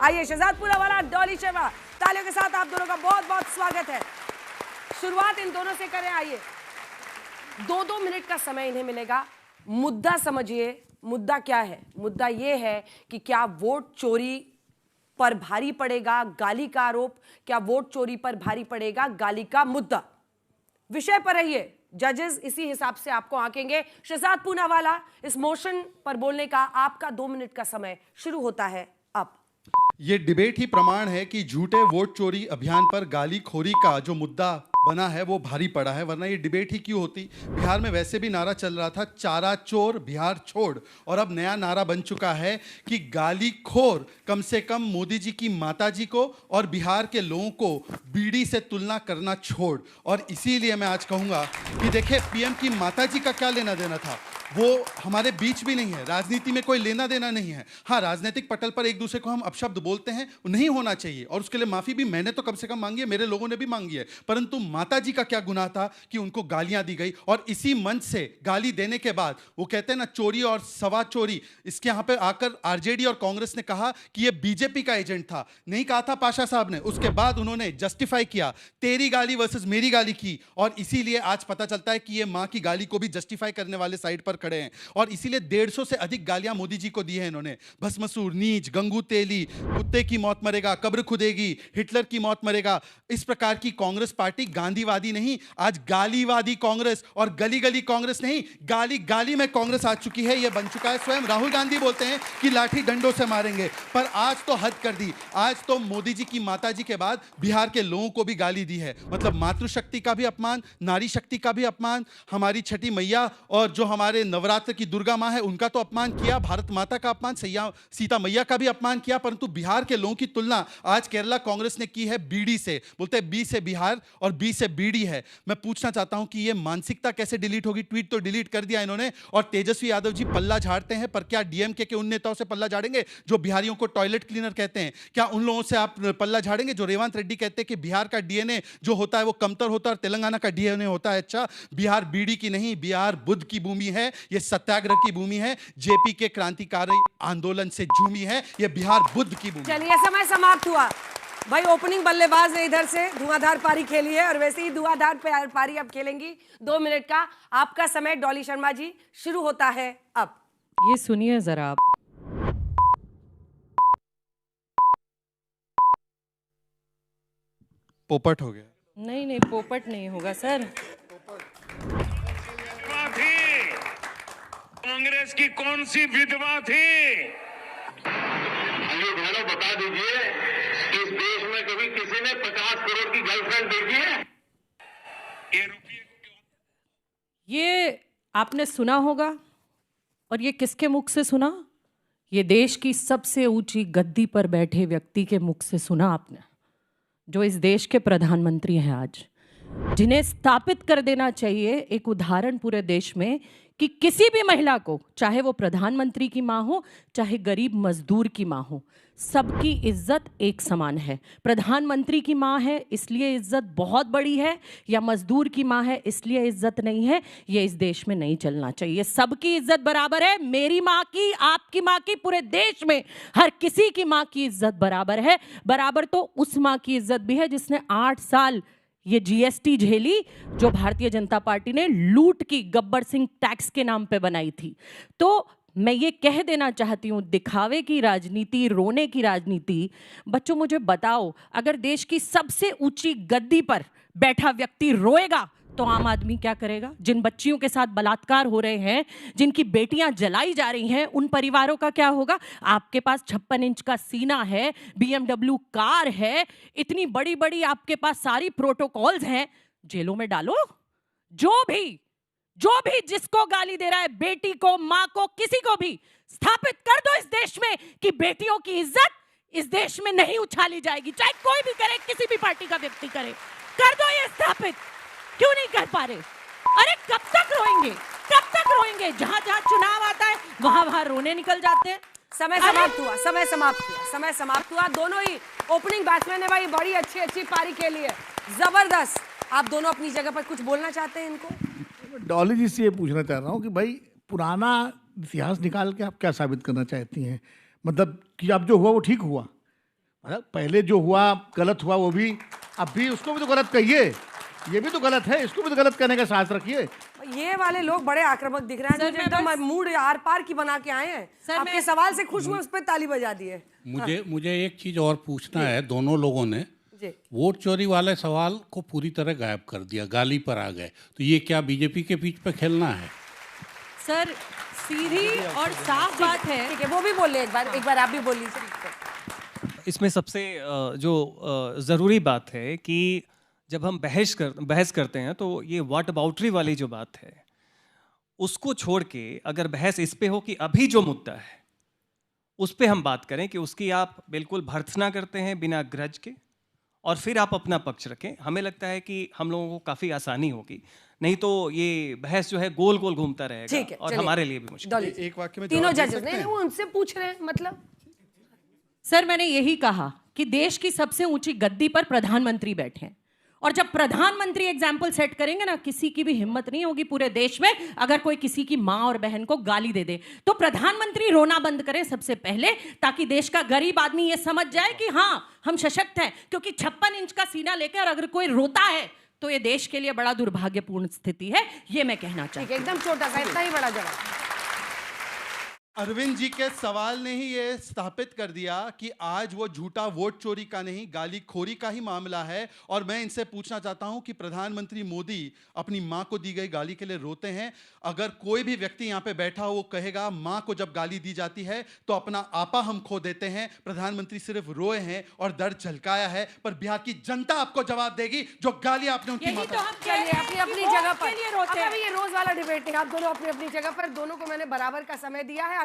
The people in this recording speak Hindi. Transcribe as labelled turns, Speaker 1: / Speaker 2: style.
Speaker 1: आइए शहजाद पूनावाला, डॉली शर्मा, तालियों के साथ आप दोनों का बहुत बहुत स्वागत है। शुरुआत इन दोनों से करें। आइए, 2-2 मिनट का समय इन्हें मिलेगा। मुद्दा समझिए, मुद्दा क्या है? मुद्दा यह है कि क्या वोट चोरी पर भारी पड़ेगा गाली का आरोप, क्या वोट चोरी पर भारी पड़ेगा गाली का मुद्दा? विषय पर रहिए, जजेस इसी हिसाब से आपको आंकेंगे। शहजाद पूनावाला, इस मोशन पर बोलने का आपका 2 मिनट का समय शुरू होता है अब।
Speaker 2: ये डिबेट ही प्रमाण है कि झूठे वोट चोरी अभियान पर गाली खोरी का जो मुद्दा बना है वो भारी पड़ा है, वरना ये डिबेट ही क्यों होती। बिहार में वैसे भी नारा चल रहा था चारा चोर बिहार छोड़, और अब नया नारा बन चुका है कि गाली खोर कम से कम मोदी जी की माताजी को और बिहार के लोगों को बीड़ी से तुलना करना छोड़। और इसीलिए मैं आज कहूँगा कि देखिए, पीएम की माताजी का क्या लेना देना था, वो हमारे बीच भी नहीं है, राजनीति में कोई लेना देना नहीं है। हाँ, राजनीतिक पटल पर एक दूसरे को हम अपशब्द बोलते हैं, नहीं होना चाहिए, और उसके लिए माफी भी मैंने तो कम से कम मांगी है, मेरे लोगों ने भी मांगी है। परंतु माताजी का क्या गुनाह था कि उनको गालियां दी गई, और इसी मंच से गाली देने के बाद वो कहते हैं ना चोरी और सवा चोरी, इसके यहाँ पे आकर आरजेडी और कांग्रेस ने कहा कि ये बीजेपी का एजेंट था। नहीं कहा था पाशा साहब ने, उसके बाद उन्होंने जस्टिफाई किया, तेरी गाली वर्सेस मेरी गाली की, और इसीलिए आज पता चलता है कि ये मां की गाली को भी जस्टिफाई करने वाले साइड पर खड़े हैं। और इसीलिए 150 से अधिक गालियां मोदी जी को दी है इन्होंने। भस्मसुर, नीच, गंगू तेली, कुत्ते की मौत मरेगा, कब्र खुदेगी, हिटलर की मौत मरेगा, इस प्रकार की कांग्रेस पार्टी गांधीवादी नहीं, आज गालीवादी कांग्रेस, और गली गली कांग्रेस नहीं, गाली गाली में कांग्रेस आ चुकी है। यह बन चुका है। स्वयं राहुल गांधी बोलते हैं कि लाठी डंडों से मारेंगे, पर आज तो हद कर दी। आज तो मोदी जी की माताजी के बाद बिहार के लोगों को भी गाली दी है। मतलब मातृशक्ति का भी अपमान, नारी शक्ति का भी अपमान, हमारी छठी मैया और जो हमारे नवरात्र की दुर्गा मां है उनका तो अपमान किया, भारत माता का अपमान, सीता मैया का भी अपमान किया। परंतु बिहार के लोगों की तुलना आज केरला कांग्रेस ने की है बीड़ी से। बोलते हैं बी से बिहार और बी से बीड़ी है। मैं पूछना चाहता हूं कि यह मानसिकता कैसे डिलीट होगी? ट्वीट तो डिलीट कर दिया इन्होंने, और तेजस्वी यादव जी पल्ला झाड़ते हैं, पर क्या डीएमके के उन नेताओं से पल्ला झाड़ेंगे जो बिहारियों को टॉयलेट क्लीनर कहते हैं? क्या उन लोगों से आप पल्ला झाड़ेंगे जो रेवंत रेड्डी कहते हैं कि बिहार का डीएनए जो होता है वो कमतर होता है और तेलंगाना का डीएनए होता है? अच्छा, बिहार बीड़ी की नहीं, बिहार बुद्ध की भूमि है, यह सत्याग्रह की भूमि है, जेपी के क्रांतिकारी आंदोलन से झूमी है, यह बिहार बुद्ध की भूमि।
Speaker 1: चलिए, समय समाप्त हुआ भाई। ओपनिंग बल्लेबाज ने इधर से धुआंधार पारी खेली है और वैसे ही धुआंधार पारी अब खेलेंगी। 2 मिनट का आपका समय डॉली शर्मा जी शुरू होता है अब।
Speaker 3: ये सुनिए जरा आप।
Speaker 2: पोपट हो गया।
Speaker 3: नहीं नहीं, पोपट नहीं होगा सर।
Speaker 4: कांग्रेस की कौन सी विधवा थी?
Speaker 5: भाइयों बता दीजिए, इस देश में कभी किसी ने 50 करोड़ की गर्लफ्रेंड देखी है?
Speaker 3: ये आपने सुना होगा, और ये किसके मुख से सुना? ये देश की सबसे ऊंची गद्दी पर बैठे व्यक्ति के मुख से सुना आपने, जो इस देश के प्रधानमंत्री हैं आज, जिन्हें स्थापित कर देना चाहिए एक उदाहरण पूरे देश में कि किसी भी महिला को, चाहे वो प्रधानमंत्री की मां हो, चाहे गरीब मजदूर की मां हो, सबकी इज्जत एक समान है। प्रधानमंत्री की मां है इसलिए इज्जत बहुत बड़ी है, या मजदूर की मां है इसलिए इज्जत नहीं है, ये इस देश में नहीं चलना चाहिए। सबकी इज्जत बराबर है। मेरी मां की, आपकी मां की, पूरे देश में हर किसी की मां की इज्जत बराबर है। बराबर तो उस मां की इज्जत भी है जिसने 8 साल ये जीएसटी झेली, जो भारतीय जनता पार्टी ने लूट की गब्बर सिंह टैक्स के नाम पे बनाई थी। तो मैं ये कह देना चाहती हूँ, दिखावे की राजनीति, रोने की राजनीति। बच्चों मुझे बताओ, अगर देश की सबसे ऊंची गद्दी पर बैठा व्यक्ति रोएगा तो आम आदमी क्या करेगा? जिन बच्चियों के साथ बलात्कार हो रहे हैं, जिनकी बेटियां जलाई जा रही हैं, उन परिवारों का क्या होगा? आपके पास 56 इंच का सीना है, BMW कार है, इतनी बड़ी बड़ी आपके पास सारी प्रोटोकॉल्स हैं, जेलों में डालो। जो भी जिसको गाली दे रहा है, बेटी को, मां को, किसी को भी स्थापित कर दो इस देश में कि बेटियों की इज्जत इस देश में नहीं उछाली जाएगी, चाहे कोई भी करे, किसी भी पार्टी का व्यक्ति करे। कर दो ये स्थापित। क्यों नहीं कर पा रहे? अरे कब तक रोएंगे? कब तक रोएंगे? जहां जहां चुनाव आता है वहां वहां रोने निकल जाते हैं।
Speaker 1: समय समाप्त हुआ, समय समाप्त हुआ, समय समाप्त हुआ। दोनों ही ओपनिंग बैट्समैन ने भाई बड़ी अच्छी पारी खेली है, जबरदस्त। आप दोनों अपनी जगह पर कुछ बोलना चाहते हैं इनको?
Speaker 6: डॉली जी से ये पूछना चाह रहा हूँ कि भाई पुराना इतिहास निकाल के आप क्या साबित करना चाहती हैं? मतलब कि अब जो हुआ वो ठीक हुआ, मतलब पहले जो हुआ गलत हुआ वो भी, अब भी उसको भी तो गलत कहिए, ये भी तो गलत है, इसको भी तो गलत कहने का साहस रखिए।
Speaker 1: ये वाले लोग बड़े आक्रामक दिख रहे हैं,
Speaker 3: सर,
Speaker 1: मुझे
Speaker 3: मैं
Speaker 1: एकदम
Speaker 3: बस-
Speaker 1: मूड आर पार की बना के आए हैं।
Speaker 3: सर,
Speaker 1: आपके
Speaker 3: मैं-
Speaker 1: सवाल से खुश हुए, उस पर ताली बजा दी है।
Speaker 7: मुझे एक चीज और पूछना है। दोनों लोगों ने
Speaker 1: जी
Speaker 7: वोट चोरी वाले सवाल को पूरी तरह गायब कर दिया, गाली पर आ गए। तो ये क्या बीजेपी के बीच पे खेलना है?
Speaker 3: सर सीधी और साफ बात है।
Speaker 1: ठीक है, वो भी बोल ले एक बार आप भी बोल लीजिए।
Speaker 8: इसमें सबसे जो ज़रूरी बात है कि जब हम बहस करते हैं तो ये व्हाट अबाउटरी वाली जो बात है उसको छोड़ के अगर बहस इस पे हो कि अभी जो मुद्दा है उस पे हम बात करें कि उसकी आप बिल्कुल भर्त्सना करते हैं बिना ग्रज के और फिर आप अपना पक्ष रखें, हमें लगता है कि हम लोगों को काफ़ी आसानी होगी। नहीं तो ये बहस जो है गोल गोल घूमता रहेगा
Speaker 1: ठीक है,
Speaker 8: और
Speaker 1: चलिए।
Speaker 8: हमारे लिए भी मुश्किल।
Speaker 1: डॉली,
Speaker 2: एक वाक्य में
Speaker 1: तीनों
Speaker 2: जवाब दे
Speaker 1: जजेस
Speaker 2: सकते
Speaker 1: नहीं
Speaker 2: हैं?
Speaker 1: वो उनसे पूछ रहे हैं, मतलब
Speaker 3: सर मैंने यही कहा कि देश की सबसे ऊंची गद्दी पर प्रधानमंत्री बैठे हैं और जब प्रधानमंत्री एग्जाम्पल सेट करेंगे ना, किसी की भी हिम्मत नहीं होगी पूरे देश में अगर कोई किसी की मां और बहन को गाली दे दे। तो प्रधानमंत्री रोना बंद करें सबसे पहले, ताकि देश का गरीब आदमी ये समझ जाए कि हाँ हम सशक्त हैं। क्योंकि 56 इंच का सीना लेकर अगर कोई रोता है तो ये देश के लिए बड़ा दुर्भाग्यपूर्ण स्थिति है, ये मैं कहना
Speaker 1: ठीक
Speaker 3: चाहती
Speaker 1: है, एकदम छोटा सा, इतना ही बड़ा जवाब।
Speaker 2: अरविंद जी के सवाल ने ही ये स्थापित कर दिया कि आज वो झूठा वोट चोरी का नहीं, गाली खोरी का ही मामला है। और मैं इनसे पूछना चाहता हूं कि प्रधानमंत्री मोदी अपनी मां को दी गई गाली के लिए रोते हैं। अगर कोई भी व्यक्ति यहां पे बैठा हो वो कहेगा मां को जब गाली दी जाती है तो अपना आपा हम खो देते हैं। प्रधानमंत्री सिर्फ रोए हैं और दर्द झलकाया है, पर बिहार की जनता आपको जवाब देगी जो गाली आपने उनकी
Speaker 3: यही
Speaker 2: मां
Speaker 3: तो
Speaker 2: को
Speaker 3: हम
Speaker 1: चलिए अपनी अपनी जगह पर,
Speaker 3: रोते
Speaker 1: अब
Speaker 3: हैं।
Speaker 1: अभी ये रोज वाला डिबेट है, आप दोनों अपनी अपनी जगह पर, दोनों को मैंने बराबर का समय दिया है।